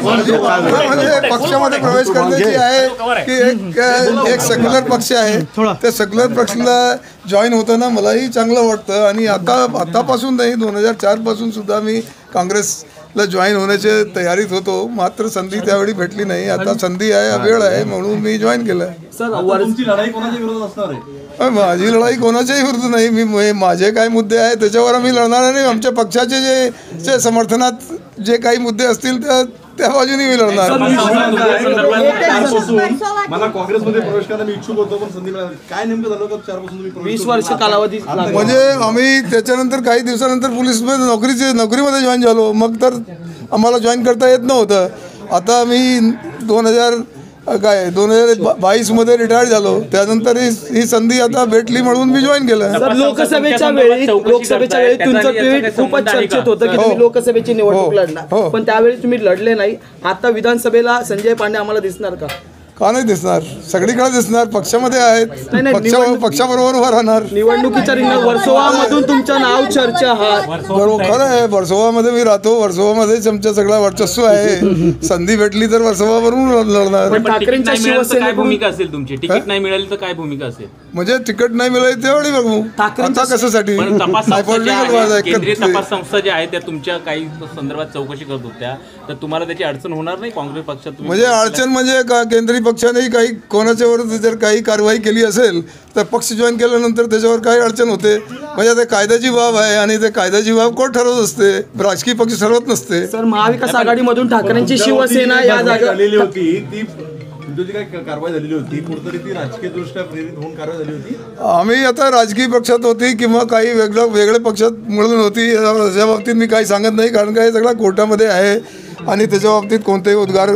म्हणजे पक्षामध्ये प्रवेश करण्याची आहे की एक सेक्युलर पक्ष आहे, त्या सेक्युलर पक्षाला जॉईन होताना मलाही चांगलं वाटतं. आणि आतापासून नाही, 2004 पासून सुद्धा मी काँग्रेसला जॉईन होण्याच्या तयारीत होतो. मात्र संधी त्यावेळी भेटली नाही. आता संधी आहे, वेळ आहे, म्हणून मी जॉईन केलं. तुमची लढाई कोणाच्या विरोधात असणार आहे? माझी लढाई कोणाच्याही विरुद्ध नाही. मी माझे काय मुद्दे आहेत त्याच्यावर आम्ही लढणार नाही. आमच्या पक्षाचे जे समर्थनात जे काही मुद्दे असतील त्या बाजूने मी लढणार. मला काँग्रेसमध्ये प्रवेश करायला मी इच्छुक होतो, पण संधी मिळाली. काय नेमकं झालं का 4 पासून तुम्ही 20 वर्ष कालावधी? म्हणजे आम्ही त्याच्यानंतर काही दिवसानंतर पोलीसमध्ये नोकरीमध्ये जॉईन झालो. मग तर आम्हाला जॉईन करता येत नव्हतं. आता मी 2022 मध्ये रिटायर्ड झालो. त्यानंतर ही संधी आता भेटली म्हणून मी जॉईन केलं. लोकसभेच्या वेळी तुमचं ट्विट खूपच चर्चेत होतं की तुम्ही लोकसभेची निवडणूक लढणार, पण त्यावेळी तुम्ही लढले नाही. आता विधानसभेला संजय पांडे आम्हाला दिसणार का नाही दिसणार? सगळीकडे दिसणार. पक्षामध्ये आहेत, पक्षाबरोबर उभा राहणार. निवडणुकीच्या रिंगणात वर्सोवामधून तुमचं नाव चर्चा बरोबर खरं आहे. वर्सोवामध्ये मी राहतो. वर्सोवामध्येच आमचा सगळा वर्चस्व आहे. संधी भेटली तर वर्सोवावरून लढणार. ठाकरेंच्या शिवसेना भूमिका असेल तुमची? तिकीट नाही मिळाली तर काय भूमिका असेल? म्हणजे तिकीट नाही मिळाली त्यावेळी बघू. आता कशासाठी? केंद्रीय तपास संस्था ज्या आहेत त्या तुमच्या काही संदर्भात चौकशी करत होत्या, तर तुम्हाला त्याची अडचण होणार नाही काँग्रेस पक्षात? म्हणजे अडचण म्हणजे केंद्रीय पक्षाने काही कोणाच्या विरुद्ध जर काही कारवाई केली असेल तर पक्ष जॉईन केल्यानंतर त्याच्यावर काही अडचण होते. म्हणजे ते कायद्याची बाब आहे आणि ते कायद्याची बाब कोण ठरवत असते? राजकीय पक्ष ठरवत नसते. सर, महाविकास आघाडीमधून ठाकरेंची शिवसेना या जागा झालेली होती, ती काय कारवाई झालेली होती, कुठेतरी ती राजकीय दृष्ट्या प्रेरित होऊन कारवाई झाली होती. आम्ही आता राजकीय पक्षात होती किंवा काही वेगळ्या पक्षात मिळून होती याच्या बाबतीत मी काही सांगत नाही, कारण का हे सगळं कोर्टामध्ये आहे आणि त्याच्या बाबतीत कोणतेही उद्गार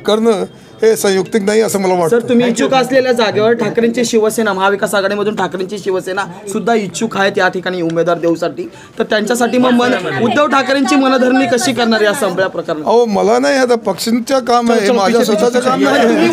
करणं हे संयुक्तिक नाही असं मला वाटतं. सर, तुम्ही इच्छुक असलेल्या जागेवर ठाकरेंची शिवसेना, महाविकास आघाडीमधून ठाकरेंची शिवसेना सुद्धा इच्छुक आहेत या ठिकाणी उमेदवार देऊसाठी, तर त्यांच्यासाठी मग उद्धव ठाकरेंची मनधरणी कशी करणार या सगळ्या प्रकरणात? मला नाही, आता पक्षांचं काम आहे, माझ्या स्वतःचं काम नाही.